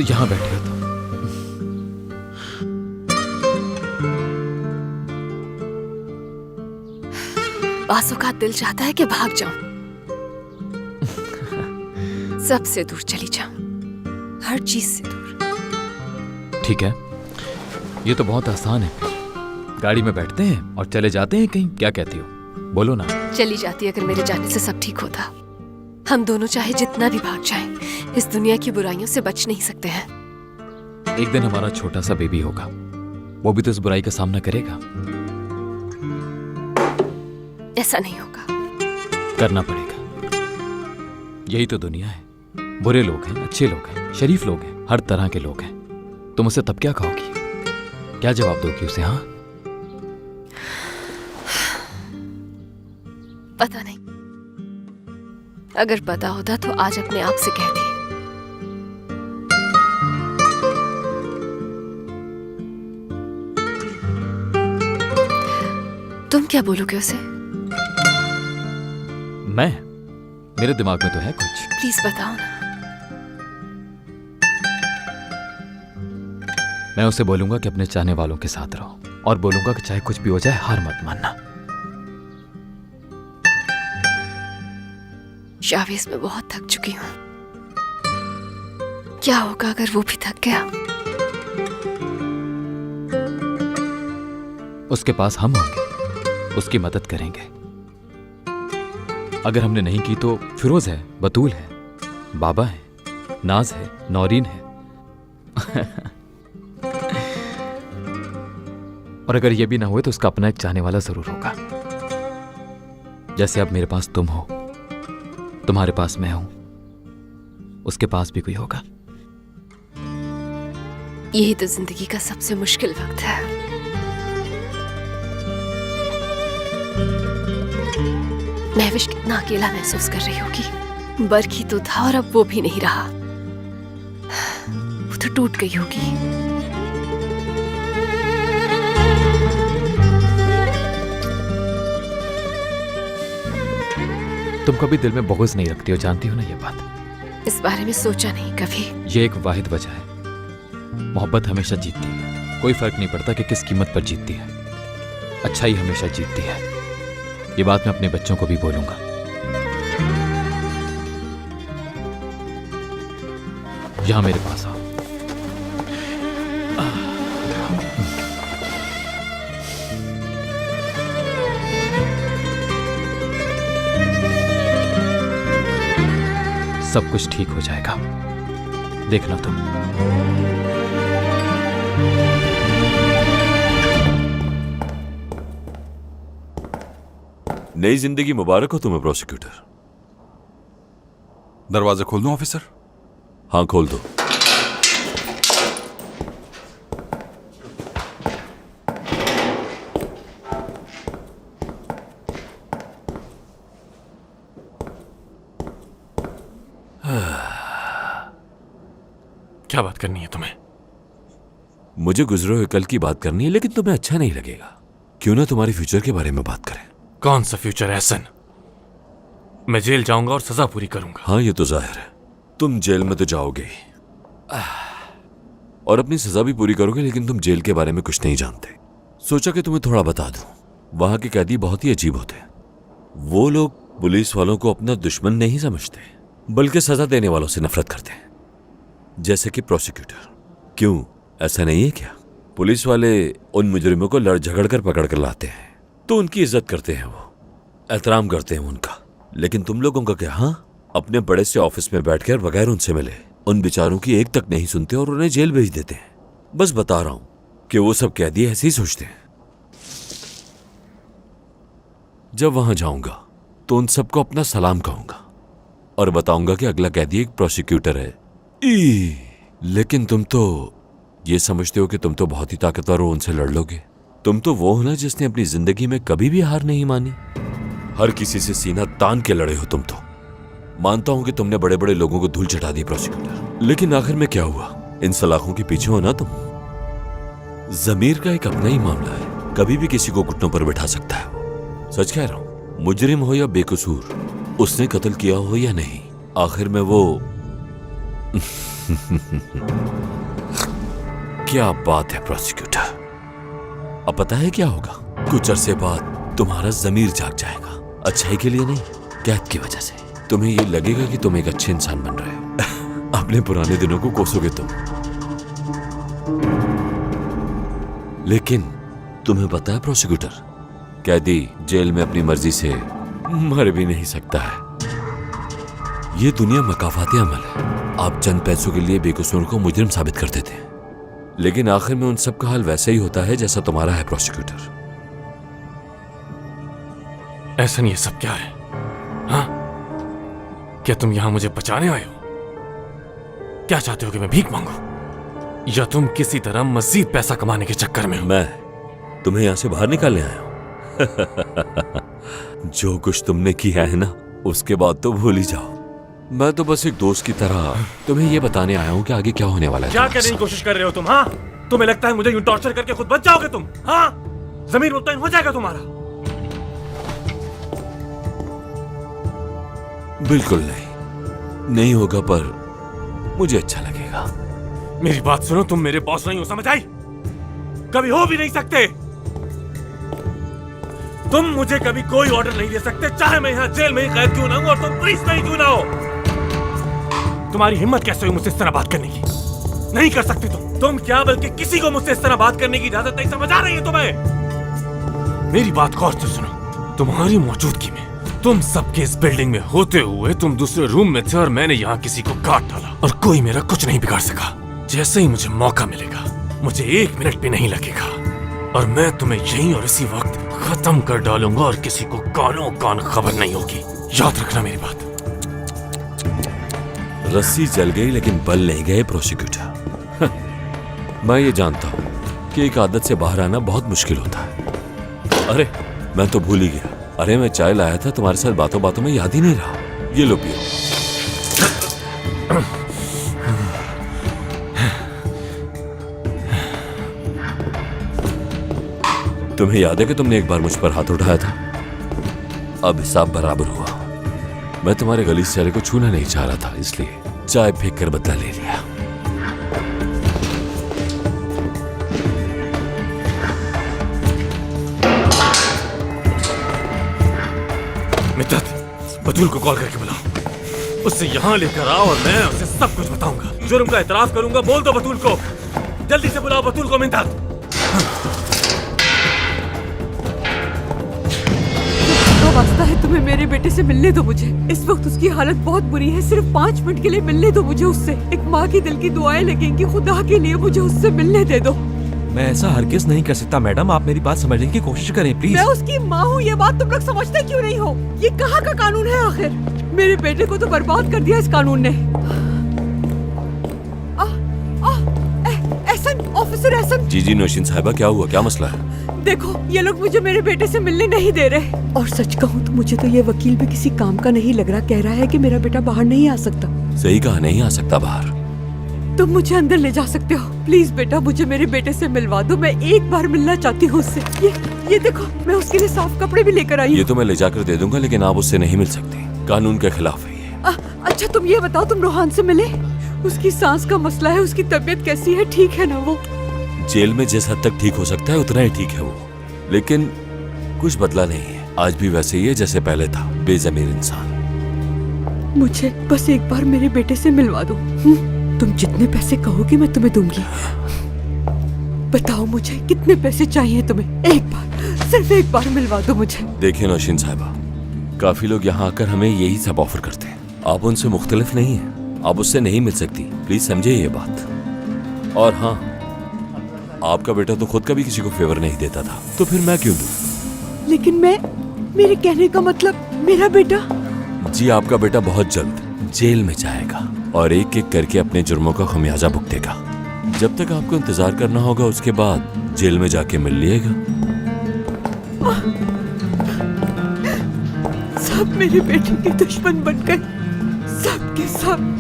तो यहां बैठे हो तुम। बासों का दिल चाहता है कि भाग जाऊं, सबसे दूर चली जाऊं, हर चीज से दूर। ठीक है, ये तो बहुत आसान है। गाड़ी में बैठते हैं और चले जाते हैं कहीं, क्या कहती हो? बोलो ना। चली जाती अगर मेरे जाने से सब ठीक होता। हम दोनों चाहे जितना भी भाग जाएं, इस दुनिया की बुराइयों से बच नहीं सकते हैं। एक दिन हमारा छोटा सा बेबी होगा, वो भी तो इस बुराई का सामना करेगा। ऐसा नहीं होगा। करना पड़ेगा। यही तो दुनिया है। बुरे लोग हैं, अच्छे लोग हैं, शरीफ लोग हैं, हर तरह के लोग हैं। तुम उसे तब क्या कहोगी? क्या जवाब दोगी उसे? हाँ, पता नहीं। अगर पता होता तो आज अपने आप से कहती। तुम क्या बोलोगे उसे? मेरे दिमाग में तो है कुछ। प्लीज बताओ ना। मैं उसे बोलूंगा कि अपने चाहने वालों के साथ रहो, और बोलूंगा कि चाहे कुछ भी हो जाए हार मत मानना। शावीज, मैं बहुत थक चुकी हूं। क्या होगा अगर वो भी थक गया? उसके पास हम होंगे, उसकी मदद करेंगे। अगर हमने नहीं की तो फिरोज है, बतूल है, बाबा है, नाज है, नौरीन है। और अगर यह भी ना हुए तो उसका अपना एक चाहने वाला जरूर होगा। जैसे अब मेरे पास तुम हो, तुम्हारे पास मैं हूं, उसके पास भी कोई होगा। यही तो जिंदगी का सबसे मुश्किल वक्त है। महविश कितना अकेला महसूस कर रही होगी। बरखी तो था और अब वो भी नहीं रहा। वो तो टूट गई होगी। तुम कभी दिल में बुग़्ज़ नहीं रखती हो, जानती हो ना ये बात? इस बारे में सोचा नहीं कभी। ये एक वाहिद वजह है। मोहब्बत हमेशा जीतती है, कोई फर्क नहीं पड़ता कि किस कीमत पर जीतती है। अच्छाई हमेशा जीतती है। ये बात मैं अपने बच्चों को भी बोलूंगा। यहां मेरे पास आओ। सब कुछ ठीक हो जाएगा, देखना तुम। नई जिंदगी मुबारक हो तुम्हें प्रोसिक्यूटर। दरवाजा खोल दूं ऑफिसर? हाँ, खोल दो। क्या बात करनी है तुम्हें? मुझे गुजरे हुए कल की बात करनी है, लेकिन तुम्हें अच्छा नहीं लगेगा। क्यों ना तुम्हारे फ्यूचर के बारे में बात करें। कौन सा फ्यूचर है एहसन? मैं जेल जाऊंगा और सजा पूरी करूंगा। हाँ, ये तो जाहिर है। तुम जेल में तो जाओगे और अपनी सजा भी पूरी करोगे, लेकिन तुम जेल के बारे में कुछ नहीं जानते। सोचा कि तुम्हें थोड़ा बता दूं। वहां के कैदी बहुत ही अजीब होते हैं। वो लोग पुलिस वालों को अपना दुश्मन नहीं समझते, बल्कि सजा देने वालों से नफरत करते हैं, जैसे कि प्रोसिक्यूटर। क्यों, ऐसा नहीं है क्या? पुलिस वाले उन मुजरिमों को लड़ झगड़ कर पकड़ कर लाते हैं तो उनकी इज्जत करते हैं, वो एहतराम करते हैं उनका। लेकिन तुम लोगों का क्या? हाँ, अपने बड़े से ऑफिस में बैठकर बगैर उनसे मिले उन बेचारों की एक तक नहीं सुनते और उन्हें जेल भेज देते हैं। बस बता रहा हूं कि वो सब कैदी ऐसे ही सोचते हैं। जब वहां जाऊंगा तो उन सबको अपना सलाम कहूंगा और बताऊंगा कि अगला कैदी एक प्रोसिक्यूटर है। लेकिन तुम तो ये समझते हो कि तुम तो बहुत ही ताकतवर हो, उनसे लड़ लोगे। तुम तो वो हो ना जिसने अपनी जिंदगी में कभी भी हार नहीं मानी। हर किसी से सीना तान के लड़े हो तुम तो। मानता हूं कि तुमने बड़े बड़े लोगों को धूल चटा दी प्रोसिक्यूटर, लेकिन आखिर में क्या हुआ? इन सलाखों के पीछे हो ना तुम। जमीर का एक अपना ही मामला है, कभी भी किसी को घुटनों पर बैठा सकता है वो। सच कह रहा हूं, मुजरिम हो या बेकसूर, उसने कत्ल किया हो या नहीं, आखिर में वो क्या बात है प्रोसिक्यूटर। अब पता है क्या होगा? कुछ अरसे बाद तुम्हारा जमीर जाग जाएगा, अच्छाई के लिए नहीं, कैद की वजह से। तुम्हें ये लगेगा कि तुम एक अच्छे इंसान बन रहे हो। अपने पुराने दिनों को कोसोगे तुम। लेकिन तुम्हें पता है प्रोसिक्यूटर, कैदी जेल में अपनी मर्जी से मर भी नहीं सकता है। ये दुनिया मकाफाती अमल है। आप चंद पैसों के लिए बेकसूर को मुजरिम साबित कर देते हैं, लेकिन आखिर में उन सब का हाल वैसा ही होता है जैसा तुम्हारा है प्रोसिक्यूटर। ऐसा ये सब क्या है? हाँ, क्या तुम यहां मुझे बचाने आए हो? क्या चाहते हो कि मैं भीख मांगू, या तुम किसी तरह मजीद पैसा कमाने के चक्कर में हो? मैं तुम्हें यहां से बाहर निकालने आया हूं। जो कुछ तुमने किया है ना, उसके बाद तो भूल ही जाओ। मैं तो बस एक दोस्त की तरह तुम्हें ये बताने आया हूं कि आगे क्या होने वाला है। क्या करने की कोशिश कर रहे हो तुम? हाँ, तुम्हें लगता है मुझे यूं टॉर्चर करके खुद बच जाओगे तुम? हाँ, जमीन मुतमईन हो जाएगा तुम्हारा? बिल्कुल नहीं होगा, पर मुझे अच्छा लगेगा। मेरी बात सुनो, तुम मेरे बॉस नहीं हो, समझ आई? कभी हो भी नहीं सकते। तुम मुझे कभी कोई ऑर्डर नहीं दे सकते, चाहे मैं यहाँ जेल में ही कैद क्यों ना हूं और तुम पुलिस में ही क्यों ना हो। तुम्हारी हिम्मत कैसे हुई मुझसे इस तरह बात करने की? नहीं कर सकते तुम क्या, बल्कि किसी को मुझसे इस तरह बात करने की इजाजत नहीं। समझ आ रही है तुम्हें? मेरी बात गौर से सुनो। तुम्हारी मौजूदगी में, तुम सबके इस बिल्डिंग में होते हुए, तुम दूसरे रूम में थे और मैंने यहाँ किसी को काट डाला और कोई मेरा कुछ नहीं बिगाड़ सका। जैसे ही मुझे मौका मिलेगा, मुझे 1 मिनट भी नहीं लगेगा, और मैं तुम्हें यहीं और इसी वक्त खत्म कर डालूंगा और किसी को कानों कान खबर नहीं होगी। याद रखना मेरी बात। रस्सी जल गई लेकिन बल नहीं गए प्रोसिक्यूटर। मैं ये जानता हूं कि एक आदत से बाहर आना बहुत मुश्किल होता है। अरे मैं तो भूल ही गया। अरे मैं चाय लाया था, तुम्हारे साथ बातों बातों में याद ही नहीं रहा। ये लो पियो। तुम्हें याद है कि तुमने एक बार मुझ पर हाथ उठाया था? अब हिसाब बराबर हुआ। मैं तुम्हारे गली चेहरे को छूना नहीं चाह रहा था, इसलिए चाय फेंक कर बदला ले लिया। मित्तत, बतूल को कॉल करके बुलाओ, उससे यहाँ लेकर आओ और मैं उसे सब कुछ बताऊंगा। जुर्म का एतराफ करूंगा। बोल दो बतूल को, जल्दी से बुलाओ बतूल को। मिन्नत, वास्ता है तुम्हें, मेरे बेटे से मिलने दो मुझे। इस वक्त उसकी हालत बहुत बुरी है, सिर्फ 5 मिनट के लिए मिलने दो मुझे उससे। एक माँ की दिल की दुआएं लगेंगी, खुदा के लिए मुझे उससे मिलने दे दो। मैं ऐसा हरगिज़ नहीं कर सकता मैडम, आप मेरी बात समझने की कोशिश करें प्लीज। मैं उसकी माँ हूँ, ये बात तुम लोग समझते क्यों नहीं हो? ये कहाँ का कानून है आखिर? मेरे बेटे को तो बर्बाद कर दिया इस कानून ने। एहसन, ऑफिसर एहसन। जी नौशीन साहिबा, क्या हुआ? क्या मसला है? देखो, ये लोग मुझे मेरे बेटे से मिलने नहीं दे रहे। और सच कहूँ तो मुझे तो ये वकील भी किसी काम का नहीं लग रहा। कह रहा है कि मेरा बेटा बाहर नहीं आ सकता। सही कहा, नहीं आ सकता बाहर। तुम मुझे अंदर ले जा सकते हो प्लीज बेटा, मुझे मेरे बेटे से मिलवा दो। मैं एक बार मिलना चाहती हूँ उससे। ये देखो, मैं उसके लिए साफ कपड़े भी लेकर आई ये हूँ। तो मैं ले जाकर दे दूंगा, लेकिन आप उससे नहीं मिल सकती, कानून के खिलाफ है ये। अच्छा तुम ये बताओ, तुम रोहान से मिले? उसकी सांस का मसला है, उसकी तबीयत कैसी है? ठीक है ना वो? जेल में जिस हद तक ठीक हो सकता है उतना ही ठीक है वो, लेकिन कुछ बदला नहीं है। आज भी वैसे ही है जैसे पहले था, बेजमीर इंसान। मुझे बस एक बार मेरे बेटे से मिलवा दो। तुम जितने पैसे कहोगे मैं तुम्हें दूंगी। बताओ मुझे कितने पैसे चाहिए तुम्हें? एक बार, सिर्फ एक बार मिलवा दो मुझे। देखिए नौशीन साहिबा, काफी लोग यहाँ आकर हमें यही सब ऑफर करते हैं। आप उनसे मुख्तलिफ नहीं है, आप उससे नहीं मिल सकती, प्लीज समझिए ये बात। और हाँ, आपका बेटा तो खुद कभी किसी को फेवर नहीं देता था, तो फिर मैं क्यों दूं? लेकिन मेरे कहने का मतलब, मेरा बेटा। जी आपका बेटा बहुत जल्द जेल में जाएगा और एक एक करके अपने जुर्मों का खमियाजा भुगतेगा। जब तक आपको इंतजार करना होगा, उसके बाद जेल में जाके मिल लिएगा। सब मेरे बेटे के दुश्मन बन गए, सब के सब।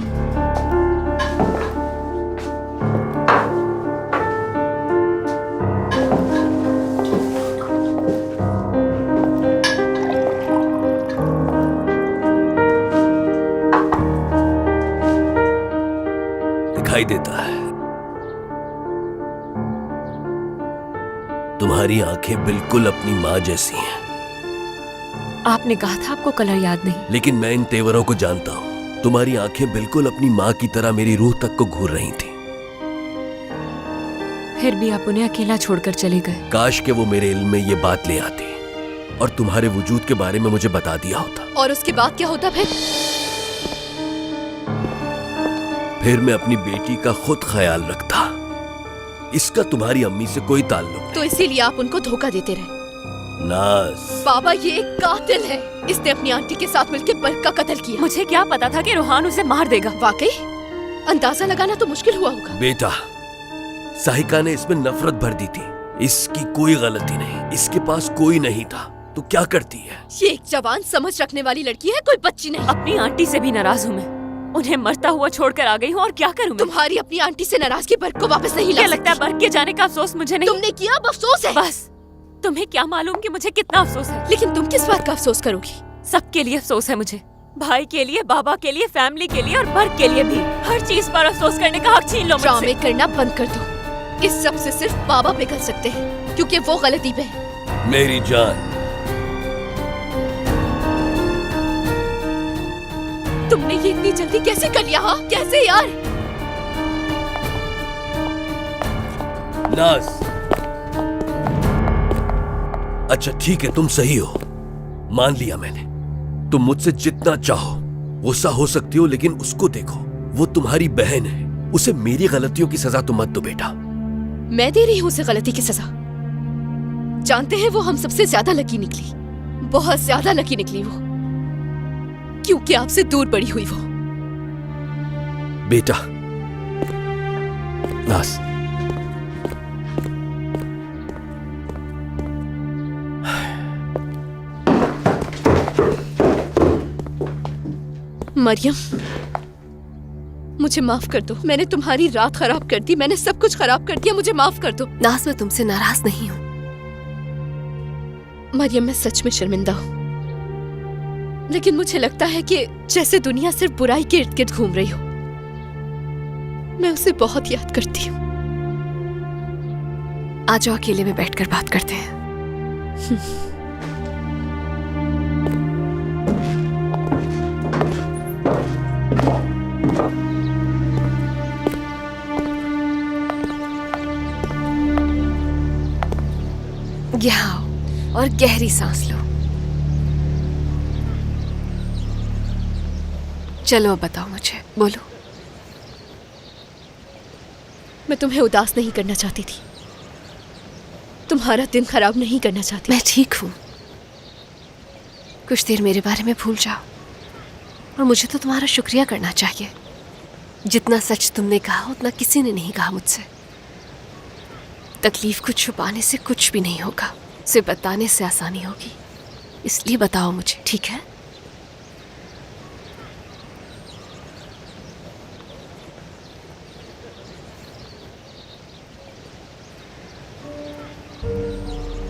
दिखाई देता है। तुम्हारी आंखें बिल्कुल अपनी माँ जैसी हैं। आपने कहा था आपको कलर याद नहीं। लेकिन मैं इन तेवरों को जानता हूँ। तुम्हारी आंखें बिल्कुल अपनी माँ की तरह मेरी रूह तक को घूर रही थी। फिर भी आप उन्हें अकेला छोड़कर चले गए। काश के वो मेरे इल्म में ये बात ले आती और तुम्हारे वजूद के बारे में मुझे बता दिया होता। और उसके बाद क्या होता फिर मैं अपनी बेटी का खुद ख्याल रखता। इसका तुम्हारी अम्मी से कोई ताल्लुक नहीं। तो इसीलिए आप उनको धोखा देते रहे। नाज, बाबा ये एक कातिल है। इसने अपनी आंटी के साथ मिलकर बर्क का कत्ल किया। मुझे क्या पता था कि रूहान उसे मार देगा। वाकई अंदाजा लगाना तो मुश्किल हुआ होगा। बेटा, साहिका ने इसमें नफरत भर दी थी। इसकी कोई गलती नहीं, इसके पास कोई नहीं था तो क्या करती है? ये एक जवान समझ रखने वाली लड़की है, कोई बच्ची नहीं। अपनी आंटी से भी नाराज हूँ मैं। उन्हें मरता हुआ छोड़कर आ गई हूँ और क्या करूँ मैं? तुम्हारी अपनी आंटी से नाराजगी बर्क को वापस नहीं ला क्या लगता है बर्क के जाने का अफसोस मुझे नहीं? तुमने किया, अब अफसोस है। बस तुम्हें क्या मालूम कि मुझे कितना अफसोस है। लेकिन तुम किस बात का अफसोस करोगी? सबके लिए अफसोस है मुझे। भाई के लिए, बाबा के लिए, फैमिली के लिए और बर्क के लिए भी। हर चीज पर अफसोस करने का हक छीन लो मुझसे। ड्रामे करना बंद कर दो। इस सब से सिर्फ बाबा पिघल सकते हैं क्योंकि वो गलती पे है। मेरी जान, तुमने ये इतनी जल्दी कैसे कर लिया? हाँ कैसे यार? नाज, अच्छा ठीक है, तुम सही हो, मान लिया मैंने। तुम मुझसे जितना चाहो गुस्सा हो सकती हो, लेकिन उसको देखो, वो तुम्हारी बहन है। उसे मेरी गलतियों की सजा तो मत दो बेटा। मैं दे रही हूँ उसे गलती की सजा। जानते हैं वो हम सबसे ज्यादा लकी निकली, बहुत ज्यादा लकी निकली वो, क्योंकि आपसे दूर पड़ी हुई वो। बेटा नाज, मरियम, मुझे माफ कर दो। मैंने तुम्हारी रात खराब कर दी, मैंने सब कुछ खराब कर दिया, मुझे माफ कर दो। नाज, मैं तुमसे नाराज नहीं हूँ। मरियम, मैं सच में शर्मिंदा हूँ, लेकिन मुझे लगता है कि जैसे दुनिया सिर्फ बुराई के इर्द गिर्द घूम रही हो। मैं उसे बहुत याद करती हूँ। आ जाओ, अकेले में बैठकर बात करते हैं। यहाँ आओ और गहरी सांस लो। चलो अब बताओ मुझे, बोलो। मैं तुम्हें उदास नहीं करना चाहती थी, तुम्हारा दिन खराब नहीं करना चाहती। मैं ठीक हूँ, कुछ देर मेरे बारे में भूल जाओ। और मुझे तो तुम्हारा शुक्रिया करना चाहिए। जितना सच तुमने कहा उतना किसी ने नहीं कहा मुझसे। तकलीफ को छुपाने से कुछ भी नहीं होगा, उसे बताने से आसानी होगी। इसलिए बताओ मुझे, ठीक है?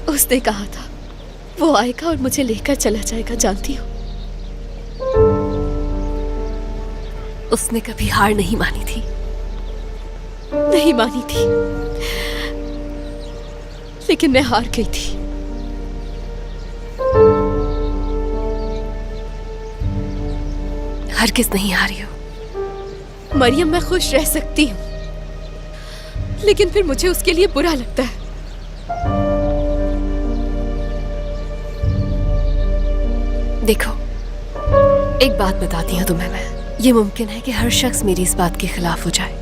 उसने कहा था वो आएगा और मुझे लेकर चला जाएगा, जानती हो? उसने कभी हार नहीं मानी थी, नहीं मानी थी, लेकिन मैं हार गई थी। हरगिज़ नहीं हारी हो मरियम। मैं खुश रह सकती हूँ, लेकिन फिर मुझे उसके लिए बुरा लगता है। देखो, एक बात बताती हूँ तुम्हें मैं। ये मुमकिन है कि हर शख्स मेरी इस बात के खिलाफ हो जाए।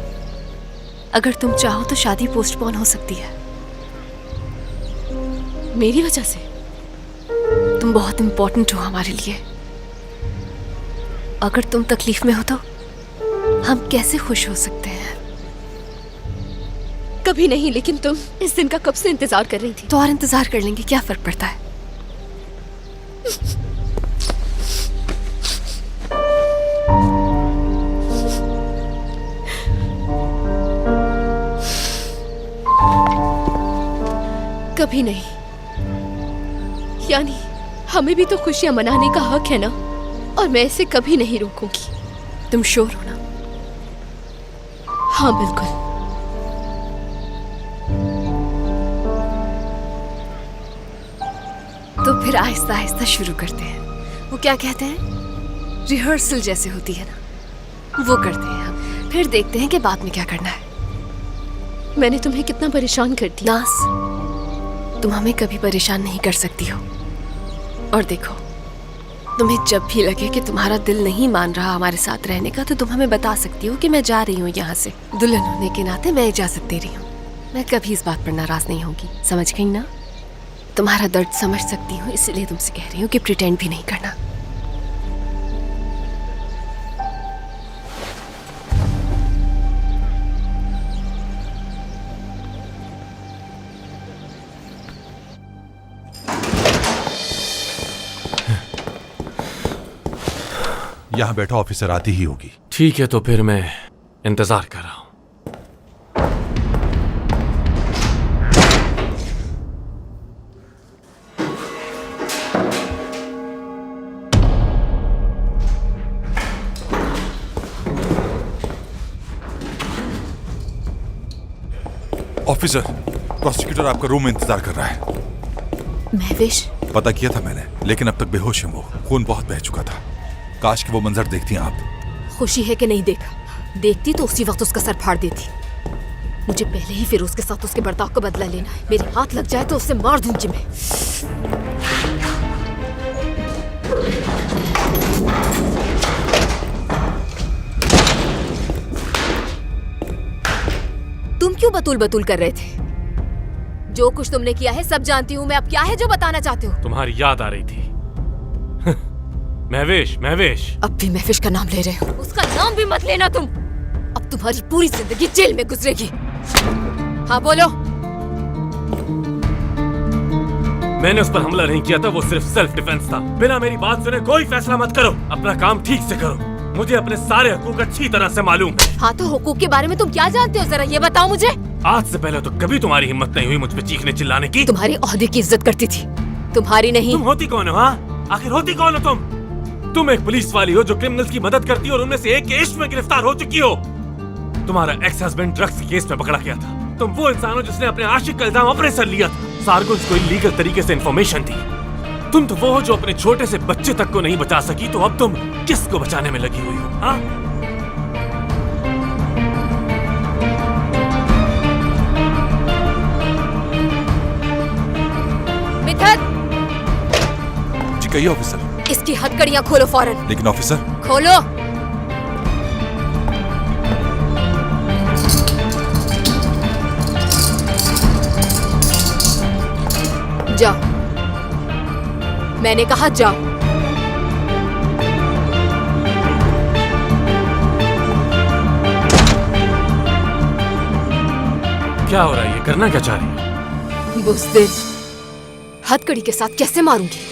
अगर तुम चाहो तो शादी पोस्टपोन हो सकती है, मेरी वजह से। तुम बहुत इंपॉर्टेंट हो हमारे लिए। अगर तुम तकलीफ में हो तो हम कैसे खुश हो सकते हैं? कभी नहीं, लेकिन तुम इस दिन का कब से इंतजार कर रही थी। तो और इंतजार कर लेंगे, क्या फर्क पड़ता है? कभी नहीं, यानी हमें भी तो खुशियां मनाने का हक है ना, और मैं इसे कभी नहीं रोकूंगी। तुम श्योर हो ना? हाँ बिल्कुल। तो फिर आहिस्ता आहिस्ता शुरू करते हैं। वो क्या कहते हैं, रिहर्सल जैसे होती है ना, वो करते हैं हम। फिर देखते हैं कि बाद में क्या करना है। मैंने तुम्हें कितना परेशान कर दिया। नास, तुम हमें कभी परेशान नहीं कर सकती हो। और देखो, तुम्हें जब भी लगे कि तुम्हारा दिल नहीं मान रहा हमारे साथ रहने का, तो तुम हमें बता सकती हो कि मैं जा रही हूँ यहाँ से। दुल्हन होने के नाते मैं इजाजत दे रही हूँ। मैं कभी इस बात पर नाराज नहीं होगी, समझ गई ना? तुम्हारा दर्द समझ सकती हूँ, इसलिए तुमसे कह रही हूँ कि प्रिटेंड भी नहीं करना। यहाँ बैठा ऑफिसर आती ही होगी। ठीक है, तो फिर मैं इंतजार कर रहा हूं। ऑफिसर, प्रोसिक्यूटर आपका रूम में इंतजार कर रहा है। महविश, पता किया था मैंने, लेकिन अब तक बेहोश है वो। खून बहुत बह चुका था। काश कि वो मंजर देखती आप। खुशी है कि नहीं देखा, देखती तो उसी वक्त उसका सर फाड़ देती। मुझे पहले ही फिरोज के साथ उसके बर्ताव का बदला लेना है। मेरे हाथ लग जाए तो उसे मार दूंगी मैं। तुम क्यों बतूल बतूल कर रहे थे? जो कुछ तुमने किया है सब जानती हूँ मैं। अब क्या है जो बताना चाहते हो? तुम्हारी याद आ रही थी। महवेश, महवेश। अब भी महविश का नाम ले रहे हो? उसका नाम भी मत लेना तुम। अब तुम्हारी पूरी जिंदगी जेल में गुजरेगी। हाँ बोलो। मैंने उस पर हमला नहीं किया था, वो सिर्फ सेल्फ डिफेंस था। बिना मेरी बात सुने कोई फैसला मत करो। अपना काम ठीक से करो। मुझे अपने सारे हकूक अच्छी तरह से मालूम है। हाँ तो हुकूक के बारे में तुम क्या जानते हो, जरा ये बताओ मुझे। आज से पहले तो कभी तुम्हारी हिम्मत नहीं हुई मुझ पे चीखने चिल्लाने की। तुम्हारी ओहदे की इज्जत करती थी, तुम्हारी नहीं। तुम होती कौन हो? हाँ, आखिर होती कौन हो तुम एक पुलिस वाली हो जो क्रिमिनल्स की मदद करती हो और उनमें से एक के इश्क में गिरफ्तार हो चुकी हो। तुम्हारा एक्स हस्बैंड ड्रग्स के केस में पकड़ा गया था। तुम वो इंसान हो जिसने अपने आशिक का इल्जाम अपने सर लिया था। सार्गुस को इलीगल तरीके से इंफॉर्मेशन दी। तुम तो वो हो जो अपने छोटे से बच्चे तक को नहीं बचा सकी, तो अब तुम किसको बचाने में लगी हुई हो? हाँ? मिथुन, जी कहिए ऑफिसर। इसकी हथकड़ियां खोलो फौरन। लेकिन ऑफिसर। खोलो। जाओ, मैंने कहा जाओ। क्या हो रहा है? ये करना क्या चाह रही है? बुज़दिल, हथकड़ी के साथ कैसे मारूंगी?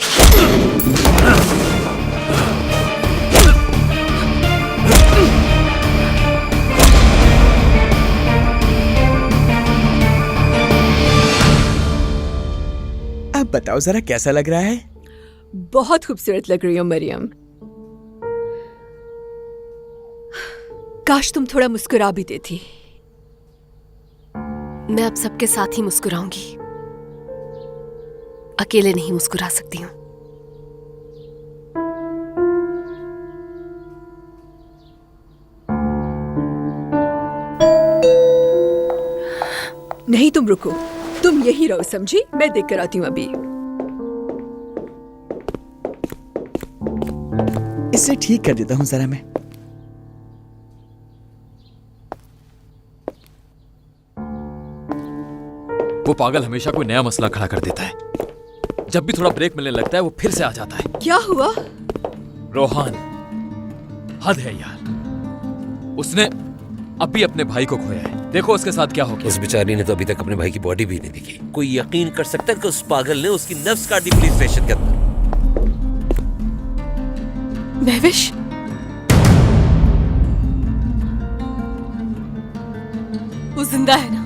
अब बताओ जरा कैसा लग रहा है? बहुत खूबसूरत लग रही हो मरियम। काश तुम थोड़ा मुस्कुरा भी देती। मैं अब सबके साथ ही मुस्कुराऊंगी, अकेले नहीं मुस्कुरा सकती हूँ। नहीं तुम रुको, तुम यही रहो, समझी? मैं देख कर आती हूँ अभी। इसे ठीक कर देता हूँ जरा मैं। वो पागल हमेशा कोई नया मसला खड़ा कर देता है। जब भी थोड़ा ब्रेक मिलने लगता है वो फिर से आ जाता है। क्या हुआ? रोहान, हद है यार। उसने अभी अपने भाई को खोया है। देखो उसके साथ क्या हो गया। उस बेचारी ने तो अभी तक अपने भाई की बॉडी भी नहीं दिखी। कोई यकीन कर सकता है कि उस पागल ने उसकी नफ्स काट दी पुलिस स्टेशन के अंदर। महविश, वो जिंदा है ना?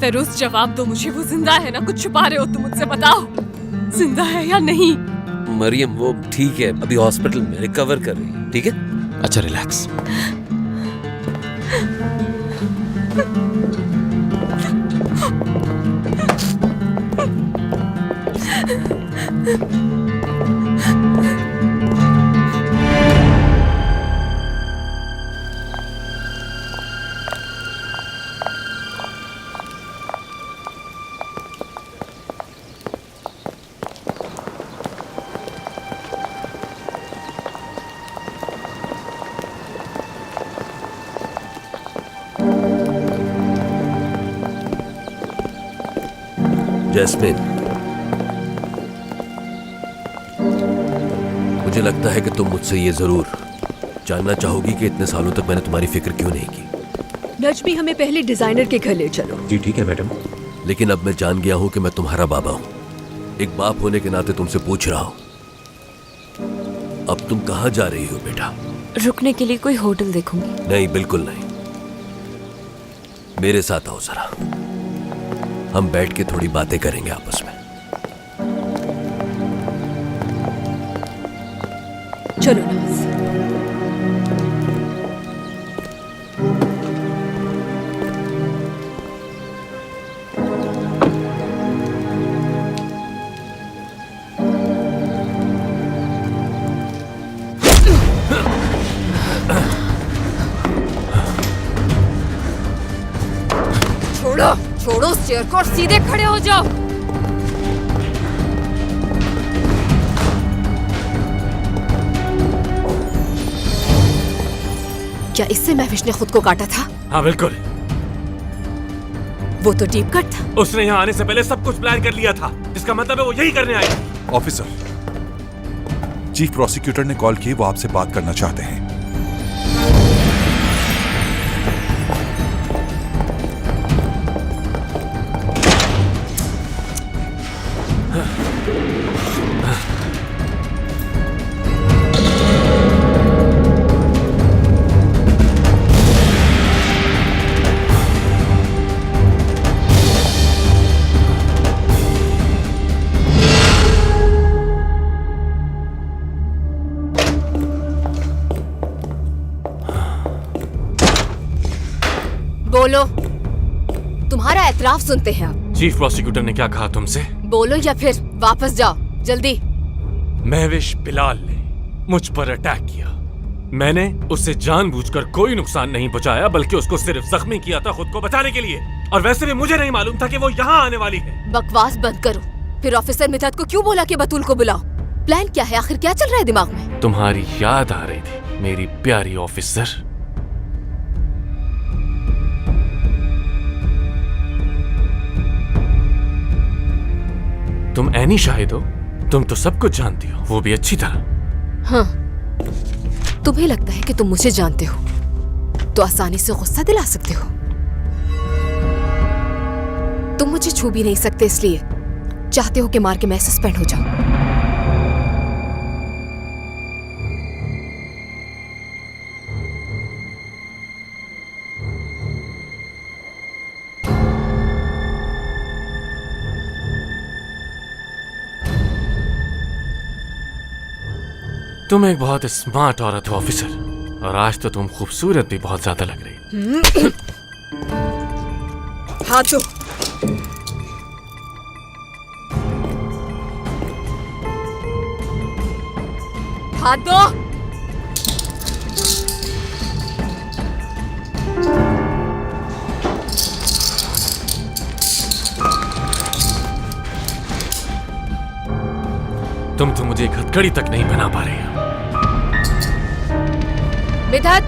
फेरोज, जवाब दो मुझे, वो जिंदा है ना? कुछ छुपा रहे हो तुम मुझसे, बताओ जिंदा है या नहीं? मरियम वो ठीक है, अभी हॉस्पिटल में रिकवर कर रही है। ठीक है? अच्छा रिलैक्स। जैस्मिन, मुझे लगता है कि तुम मुझसे ये जरूर जानना चाहोगी कि इतने सालों तक मैंने तुम्हारी फिक्र क्यों नहीं की। नजमी, हमें पहले डिजाइनर के घर ले चलो। जी ठीक है मैडम। लेकिन अब मैं जान गया हूं कि मैं तुम्हारा बाबा हूं। एक बाप होने के नाते तुमसे पूछ रहा हूं, अब तुम कहां जा रही हो बेटा? रुकने के लिए कोई होटल देखूंगी। नहीं, बिल्कुल नहीं। मेरे साथ आओ जरा, हम बैठ के थोड़ी बातें करेंगे आपस में। चलो नाज। छोड़ो छोड़ो उस चेयर को और सीधे खड़े हो जाओ। क्या इससे महविश ने खुद को काटा था? हाँ बिल्कुल। वो तो डीप कट था। उसने यहाँ आने से पहले सब कुछ प्लान कर लिया था, जिसका मतलब है वो यही करने आई थी। ऑफिसर, चीफ प्रोसिक्यूटर ने कॉल की, वो आपसे बात करना चाहते हैं। बोलो, तुम्हारा एतराफ सुनते हैं अब। चीफ प्रोसिक्यूटर ने क्या कहा तुमसे? बोलो या फिर वापस जाओ, जल्दी। महविश बिलाल ने मुझ पर अटैक किया। मैंने उसे जानबूझकर कोई नुकसान नहीं पहुंचाया, बल्कि उसको सिर्फ जख्मी किया था खुद को बचाने के लिए। और वैसे भी मुझे नहीं मालूम था कि वो यहाँ आने वाली है। बकवास बंद करो। फिर ऑफिसर मिथात को क्यों बोला कि बतूल को बुलाओ? प्लान क्या है आखिर? क्या चल रहा है दिमाग में? तुम्हारी याद आ रही थी मेरी प्यारी ऑफिसर। तुम ऐनी शाहिद हो, तुम तो सब कुछ जानती हो, वो भी अच्छी तरह। हाँ, तुम्हें लगता है कि तुम मुझे जानते हो तो आसानी से गुस्सा दिला सकते हो। तुम मुझे छू भी नहीं सकते, इसलिए चाहते हो कि मार के मैं सस्पेंड हो जाऊं। तुम एक बहुत स्मार्ट औरत हो ऑफिसर, और आज तो तुम खूबसूरत भी बहुत ज्यादा लग रही। हाथ दो। हाथ दो। तुम तो मुझे एक हथकड़ी तक नहीं बना पा रही हो। मिथात,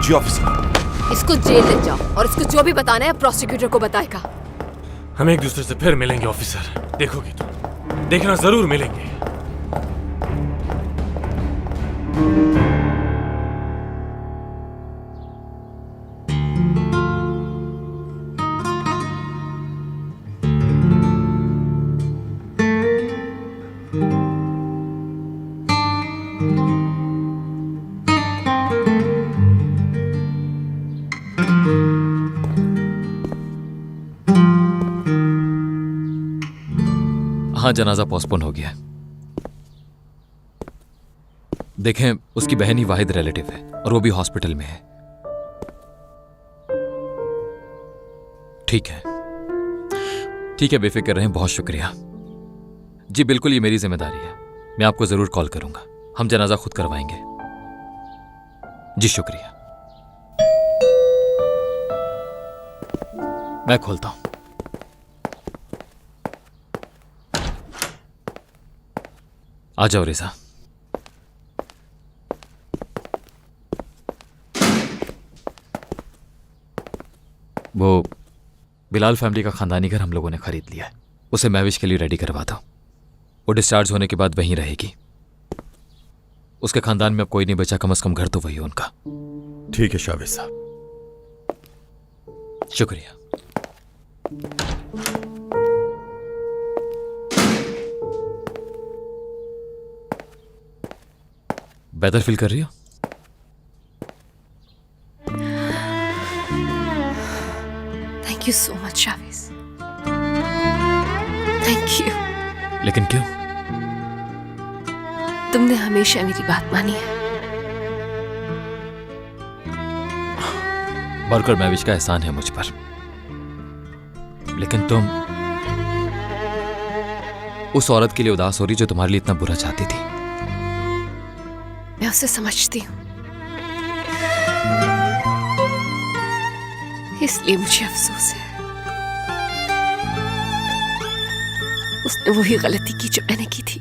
जी ऑफिसर। इसको जेल ले जाओ और इसको जो भी बताना है प्रोसिक्यूटर को बताएगा। हम एक दूसरे से फिर मिलेंगे ऑफिसर, देखोगी तुम, देखना जरूर मिलेंगे। हाँ, जनाजा पोस्टपोन हो गया है। देखें, उसकी बहन ही वाहिद रिलेटिव है और वो भी हॉस्पिटल में है। ठीक है, ठीक है, बेफिक्र रहें। बहुत शुक्रिया जी। बिल्कुल, ये मेरी जिम्मेदारी है। मैं आपको जरूर कॉल करूंगा। हम जनाजा खुद करवाएंगे जी। शुक्रिया। मैं खोलता हूं। आ जाओ रिजा। वो बिलाल फैमिली का खानदानी घर हम लोगों ने खरीद लिया है। उसे महविश के लिए रेडी करवा दो। वो डिस्चार्ज होने के बाद वहीं रहेगी। उसके खानदान में अब कोई नहीं बचा, कम से कम घर तो वही उनका। ठीक है शावेज साहब। शुक्रिया। बेहतर फील कर रही हो? Thank you so much Shavez, thank you. लेकिन क्यों? तुमने हमेशा मेरी बात मानी है। बढ़कर महविश का एहसान है मुझ पर, लेकिन तुम उस औरत के लिए उदास हो रही जो तुम्हारे लिए इतना बुरा चाहती थी। मैं उसे समझती हूँ, इसलिए मुझे अफसोस है। उसने वही गलती की जो मैंने की थी।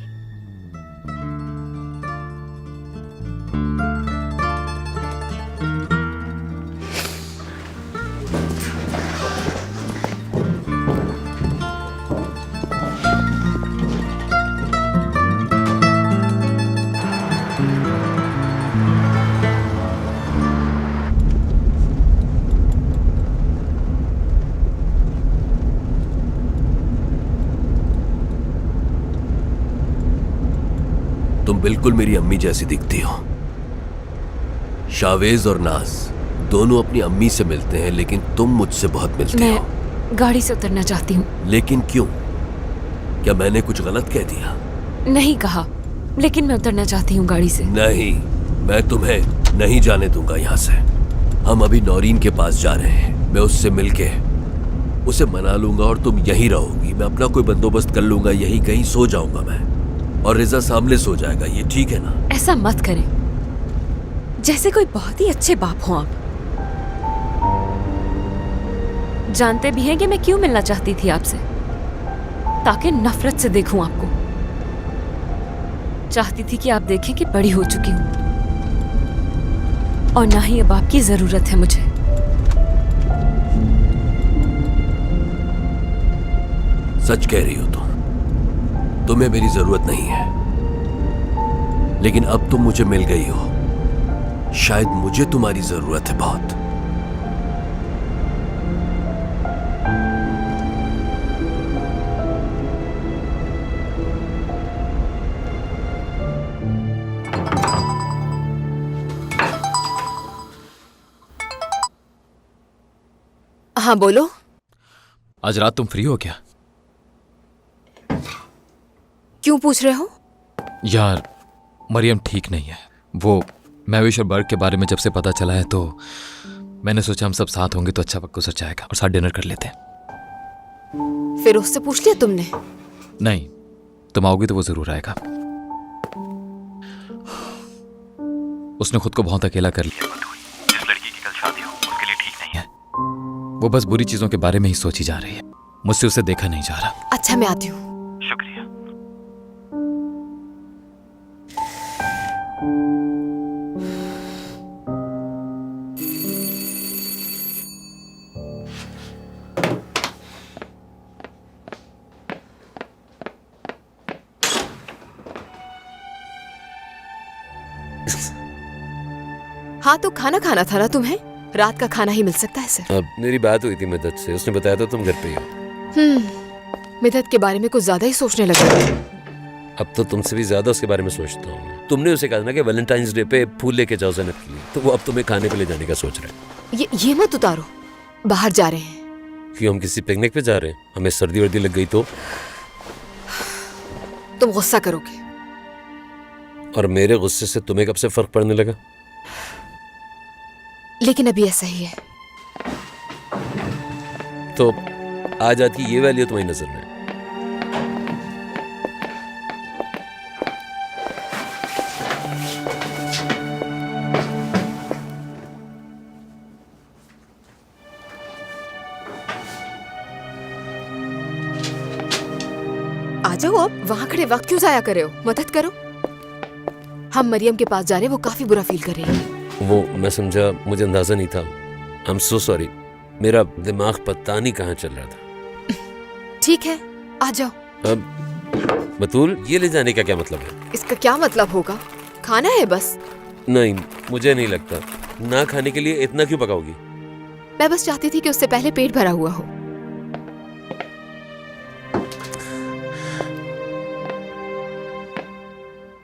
तुम बिल्कुल मेरी अम्मी जैसी दिखती हो। शावेज और नाज दोनों अपनी अम्मी से मिलते हैं, लेकिन तुम मुझसे बहुत मिलती हो। मैं गाड़ी से उतरना चाहती हूँ। लेकिन क्यों? क्या मैंने कुछ गलत कह दिया? नहीं कहा, लेकिन मैं उतरना चाहती हूँ गाड़ी से। नहीं, मैं तुम्हें नहीं जाने दूंगा यहाँ से। हम अभी नौरीन के पास जा रहे हैं। मैं उससे मिलके उसे मना लूंगा और तुम यहीं रहोगी। मैं अपना कोई बंदोबस्त कर लूंगा, यहीं कहीं सो जाऊंगा मैं, और रिजा सामने सो जाएगा। ये ठीक है ना? ऐसा मत करें, जैसे कोई बहुत ही अच्छे बाप हो आप। जानते भी हैं कि मैं क्यों मिलना चाहती थी आपसे, ताकि नफरत से देखूं आपको। चाहती थी कि आप देखें कि बड़ी हो चुकी हूं और ना ही अब आपकी जरूरत है मुझे। सच कह रही हो तुम। तुम्हें मेरी जरूरत नहीं है, लेकिन अब तुम मुझे मिल गई हो। शायद मुझे तुम्हारी जरूरत है बहुत। हाँ बोलो। आज रात तुम फ्री हो क्या? क्यों पूछ रहे हो? यार, मरियम ठीक नहीं है। वो महविश और बर्ग के बारे में जब से पता चला है, तो मैंने सोचा हम सब साथ होंगे तो अच्छा वक्त गुजर जाएगा और साथ डिनर कर लेते हैं। फिर उससे पूछ लिया तुमने? नहीं, तुम आओगी तो वो जरूर आएगा। उसने खुद को बहुत अकेला कर लिया। जिस लड़की की कल शादी हो उसके लिए ठीक नहीं है। वो बस बुरी चीजों के बारे में ही सोची जा रही है। मुझसे उसे देखा नहीं जा रहा। अच्छा, मैं आती हूँ। शुक्रिया। हाँ, तो खाना खाना था ना तुम्हें? रात का खाना ही मिल सकता है सर। अब मेरी बात हुई थी मिदत से, उसने बताया था तुम घर पे ही हो। मिदत के बारे में कुछ ज्यादा ही सोचने लगे। अब तो तुमसे भी ज्यादा उसके बारे में सोचता हूँ। तुमने उसे कहा ना कि वैलेंटाइंस डे पे फूल लेके जाओ ज़ैनब के लिए, तो वो अब तुम्हें खाने पे ले जाने का सोच रहा है। ये मत उतारो, बाहर जा रहे हैं। क्यों? हम किसी पिकनिक पे जा रहे हैं? हमें सर्दी वर्दी लग गई तो? तुम गुस्सा करोगे। और मेरे गुस्से से तुम्हें कब से फर्क पड़ने लगा? लेकिन अभी ऐसा ही है। तो आज आती ये वैल्यू तुम्हारी नजर में? आ जाओ, अब वहां खड़े वक्त क्यों जाया कर रहे हो? मदद करो। हम मरियम के पास जा रहे हैं, वो काफी बुरा फील कर रही है। वो मैं समझा, मुझे अंदाजा नहीं था। आई एम सो सॉरी, मेरा दिमाग पता नहीं कहाँ चल रहा था। ठीक है, आ जाओ। अब बतूल, ये ले जाने का क्या मतलब है? इसका क्या मतलब होगा? खाना है बस। नहीं, मुझे नहीं लगता। ना खाने के लिए इतना क्यों पकाओगी? मैं बस चाहती थी कि उससे पहले पेट भरा हुआ हो।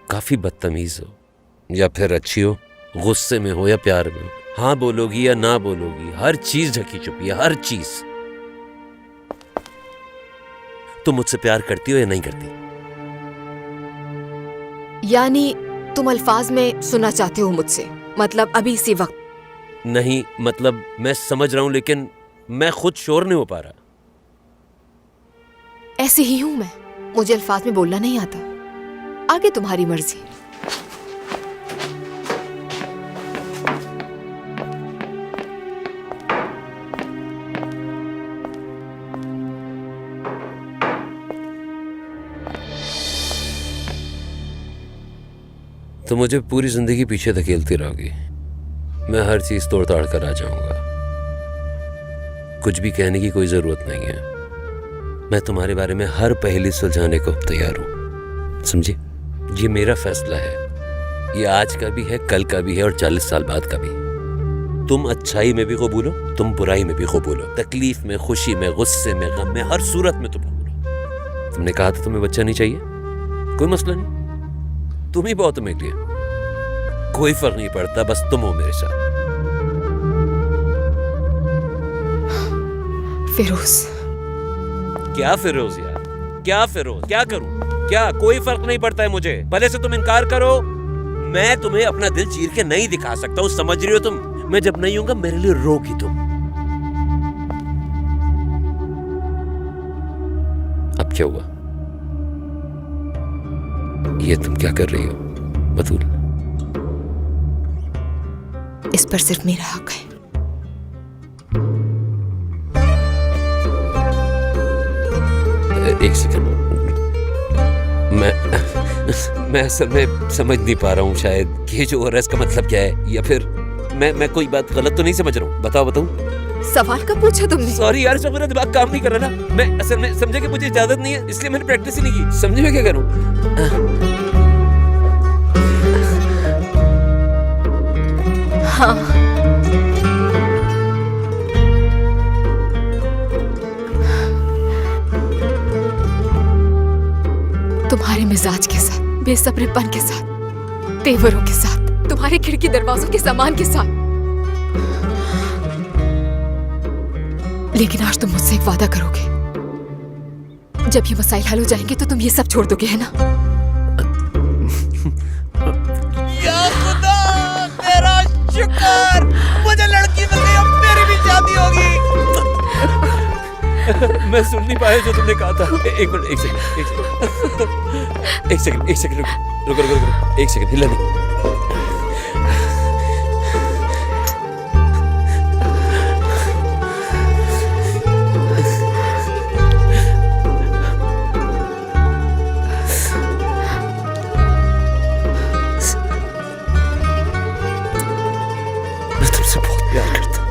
काफी बदतमीज हो, या फिर अच्छी हो, गुस्से में हो या प्यार में हो, हाँ बोलोगी या ना बोलोगी, हर चीज ढकी छुपी है, हर चीज। तुम मुझसे प्यार करती हो या नहीं करती? यानी तुम अल्फाज में सुनना चाहते हो मुझसे? मतलब अभी इसी वक्त? नहीं, मतलब मैं समझ रहा हूं, लेकिन मैं खुद श्योर नहीं हो पा रहा। ऐसी ही हूं मैं, मुझे अल्फाज में बोलना नहीं आता। आगे तुम्हारी मर्जी। तो मुझे पूरी जिंदगी पीछे धकेलती रहोगी। मैं हर चीज तोड़ ताड़ कर आ जाऊंगा। कुछ भी कहने की कोई जरूरत नहीं है। मैं तुम्हारे बारे में हर पहेली सुलझाने को तैयार हूं, समझी? ये मेरा फैसला है। ये आज का भी है, कल का भी है, और 40 साल बाद का भी। तुम अच्छाई में भी कबूल हो, तुम बुराई में भी कबूल हो, तकलीफ में, खुशी में, गुस्से में, गम में, हर सूरत में तुम कबूल हो। तुमने कहा था तुम्हें बच्चा नहीं चाहिए, कोई मसला नहीं, तुम ही बहुत हो मेरे लिए। कोई फर्क नहीं पड़ता, बस तुम हो मेरे साथ। फिरोज। क्या फिरोज यार, क्या फिरोज? क्या करूं? क्या कोई फर्क नहीं पड़ता है मुझे। भले से तुम इनकार करो, मैं तुम्हें अपना दिल चीर के नहीं दिखा सकता हूं, समझ रही हो तुम? मैं जब नहीं हूंगा मेरे लिए रोगी तुम। अब क्या हुआ? ये तुम क्या कर रही हो बतूल? इस पर सिर्फ मेरा हक है। एक सेकंड, मैं असल में समझ नहीं पा रहा हूँ शायद कि ये जो हो रहा है इसका मतलब क्या है, या फिर मैं कोई बात गलत तो नहीं समझ रहा हूँ। बताऊँ? सवाल कब पूछा तुमने? सॉरी यार, सब मेरा दिमाग काम नहीं कर रहा ना। मैं असल में समझा कि मुझे इजाजत नहीं है, इसलिए मैंने प्रैक्टिस ही नहीं की। समझे मैं क्या करूँ? हाँ, तुम्हारे मिजाज के साथ, बेसब्रेपन के साथ, तेवरों के साथ, तुम्हारे खिड़की दरवाजों के सामान के साथ। लेकिन आज तुम मुझसे एक वादा करोगे, जब ये मसाइल हल हो जाएंगे तो तुम ये सब छोड़ दोगे, है ना? या खुदा तेरा शुक्र, मुझे लड़की मिल गई, अब मेरी भी शादी होगी। मैं सुन नहीं पाया जो तुमने कहा था। एक मिनट, एक सेकंड, रुको, एक सेकंड, हिला नहीं। मैं तुमसे बहुत प्यार करता हूं।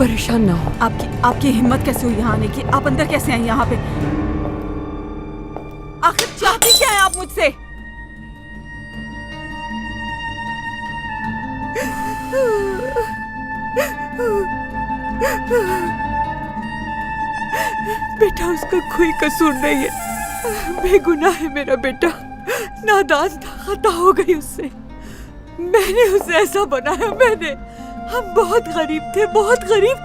परेशान ना हो। आपकी हिम्मत कैसे हुई यहाँ आने की? आप अंदर कैसे आई यहाँ पे? आखिर चाहती क्या है आप मुझसे? बेटा, उसका कोई कसूर नहीं है, बेगुनाह है मेरा बेटा, नादान था, खता हो गई उससे। मैंने उसे ऐसा बनाया, हम बहुत गरीब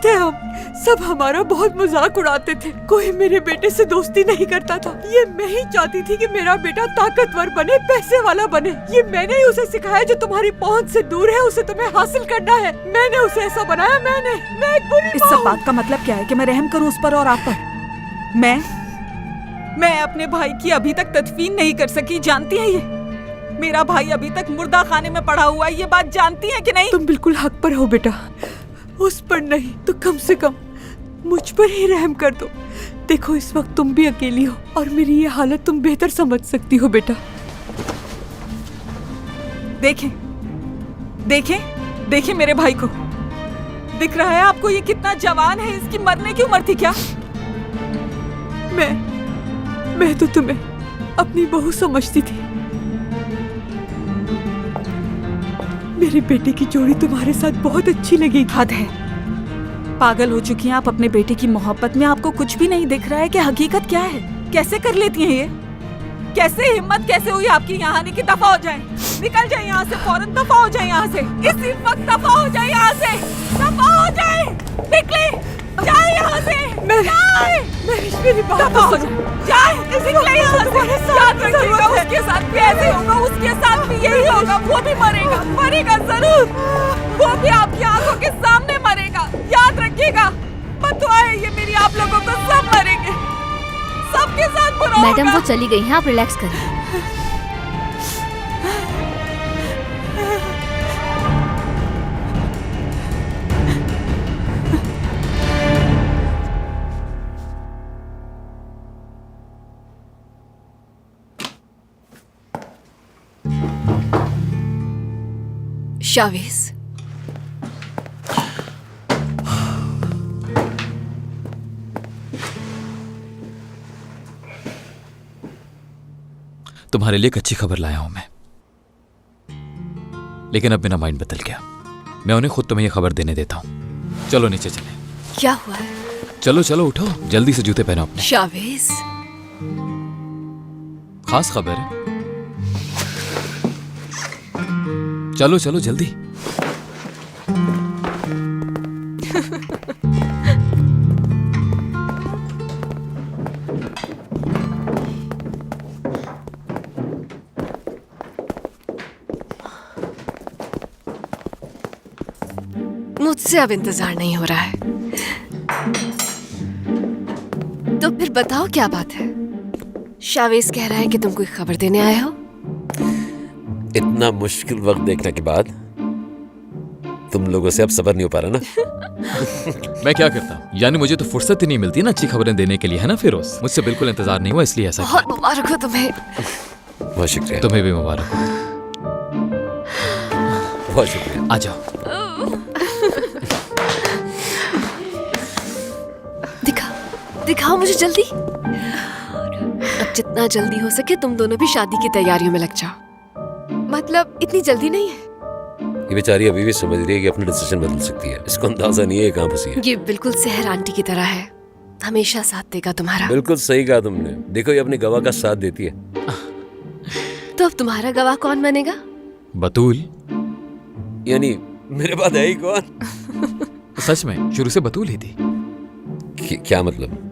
थे हम सब, हमारा बहुत मजाक उड़ाते थे, कोई मेरे बेटे से दोस्ती नहीं करता था। ये मैं ही चाहती थी कि मेरा बेटा ताकतवर बने, पैसे वाला बने। ये मैंने ही उसे सिखाया, जो तुम्हारी पहुंच से दूर है उसे तुम्हें हासिल करना है। मैंने उसे ऐसा बनाया, मैं एक बुरी इस सब बात का मतलब क्या है कि मैं रहम करूं उस पर और आप पर? मैं अपने भाई की अभी तक तदफीन नहीं कर सकी, जानती है? ये मेरा भाई अभी तक मुर्दा खाने में पड़ा हुआ है, ये बात जानती है कि नहीं? तुम बिल्कुल हक पर हो बेटा, उस पर नहीं तो कम से कम मुझ पर ही रहम कर दो। देखो, इस वक्त तुम भी अकेली हो और मेरी ये हालत तुम बेहतर समझ सकती हो बेटा। देखें मेरे भाई को, दिख रहा है आपको ये कितना जवान है? इसकी मरने की उम्र थी क्या? मैं तो तुम्हें अपनी बहू समझती थी। मेरे बेटे की जोड़ी तुम्हारे साथ बहुत अच्छी लगी। हद है, पागल हो चुकी हैं आप अपने बेटे की मोहब्बत में। आपको कुछ भी नहीं दिख रहा है कि हकीकत क्या है? कैसे कर लेती हैं ये? कैसे हिम्मत कैसे हुई आपकी यहाँ आने की? दफा हो जाए, निकल जाए यहाँ से, फौरन दफा हो जाए यहाँ से, इसी वक्त दफा हो जाए यहाँ से, दफा हो जाए, निकले, जाए यहाँ से, मेरी बात दफा हो जाए, निकले यहाँ से। याद रखिएगा, उसके साथ भी ऐसे होगा, उसके साथ भी यही होगा, वो भी मरेगा जरूर, वो भी आपकी आंखों के सामने मरेगा, याद रखिएगा। बदुआ है ये मेरी आप लोगों को, सब मरेंगे, सबके साथ बुरा होगा। मैडम वो चली गई हैं, आप रिलैक्स करिए। शावीज, तुम्हारे लिए एक अच्छी खबर लाया हूं मैं, लेकिन अब मेरा माइंड बदल गया। मैं उन्हें खुद तुम्हें यह खबर देने देता हूं। चलो नीचे चले। क्या हुआ है? चलो उठो, जल्दी से जूते पहनो अपने। शावीज, खास खबर है, चलो जल्दी। मुझसे अब इंतजार नहीं हो रहा है, तो फिर बताओ क्या बात है? शावीज कह रहा है कि तुम कोई खबर देने आए हो। इतना मुश्किल वक्त देखने के बाद तुम लोगों से अब सब्र नहीं हो पा रहा ना? मैं क्या करता हूँ, यानी मुझे तो फुर्सत ही नहीं मिलती ना अच्छी खबरें देने के लिए, है ना फिरोज? मुझसे बिल्कुल इंतजार नहीं हुआ, इसलिए ऐसा बहुत मुबारक हो तुम्हें। बहुत शुक्रिया। तुम्हें भी मुबारक हो। बहुत शुक्रिया। आ जाओ। दिखाओ मुझे जल्दी। अब जितना जल्दी हो सके तुम दोनों भी शादी की तैयारियों में लग जाओ। मतलब इतनी जल्दी नहीं है। ये बेचारी अभी भी समझ रही है कि अपना डिसीजन बदल सकती है, इसको अंदाजा नहीं है कहाँ फंसी है। ये बिल्कुल सहर आंटी की तरह है, हमेशा साथ देगा तुम्हारा। बिल्कुल सही कहा तुमने। देखो ये अपने गवाह का साथ देती है। तो अब तुम्हारा गवाह कौन बनेगा? बतूल। यानी मेरे बाद है ही कौन? सच में शुरू से बतूल ही थी। क्या मतलब?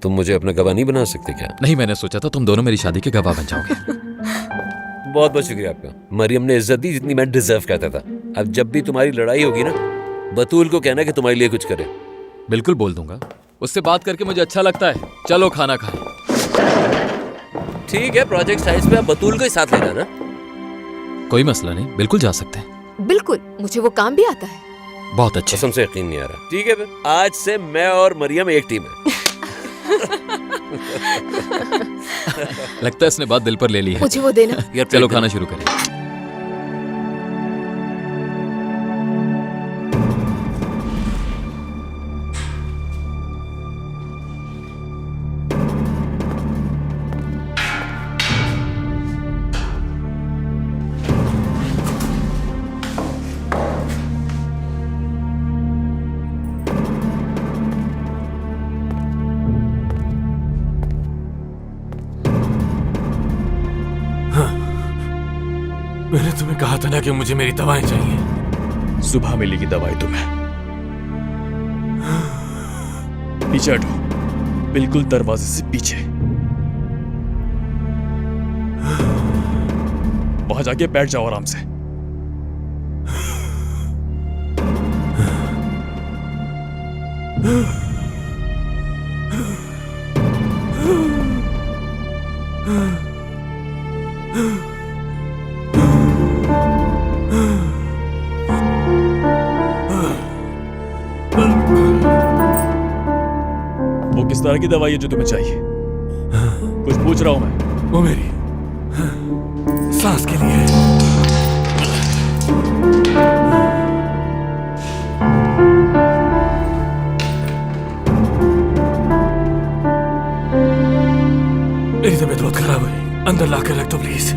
तुम मुझे अपना गवाह नहीं बना सकते क्या? नहीं, मैंने सोचा था तुम दोनों मेरी शादी के गवाह बन जाओगे। बहुत बहुत शुक्रिया आपका। मरियम ने इज्जत दी जितनी मैं डिजर्व करता था। अब जब भी तुम्हारी लड़ाई होगी ना, बतूल को कहना कि तुम्हारे लिए कुछ करे। बिल्कुल बोल दूंगा, उससे बात करके मुझे अच्छा लगता है। चलो खाना खाएं। ठीक है, प्रोजेक्ट साइट्स पे आप बतूल को ही साथ लेना ना। कोई मसला नहीं, बिल्कुल जा सकते हैं। बिल्कुल, मुझे वो काम भी आता है। बहुत अच्छे। कसम से यकीन नहीं आ रहा। ठीक है फिर, आज से मैं और मरियम एक टीम है। लगता है इसने बात दिल पर ले ली है। मुझे वो देना। यार चलो खाना शुरू करें। तुम्हें कहा था ना कि मुझे मेरी दवाएं चाहिए। सुबह मिलेगी दवाई तुम्हें। पीछे हटो, बिल्कुल दरवाजे से पीछे। वहां जाके बैठ जाओ आराम से। वो किस तरह की दवाई है जो तुम्हें चाहिए? कुछ पूछ रहा हूं मैं। वो मेरी सांस के लिए है। मेरी तबीयत बहुत खराब है, अंदर लाकर रख दो प्लीज।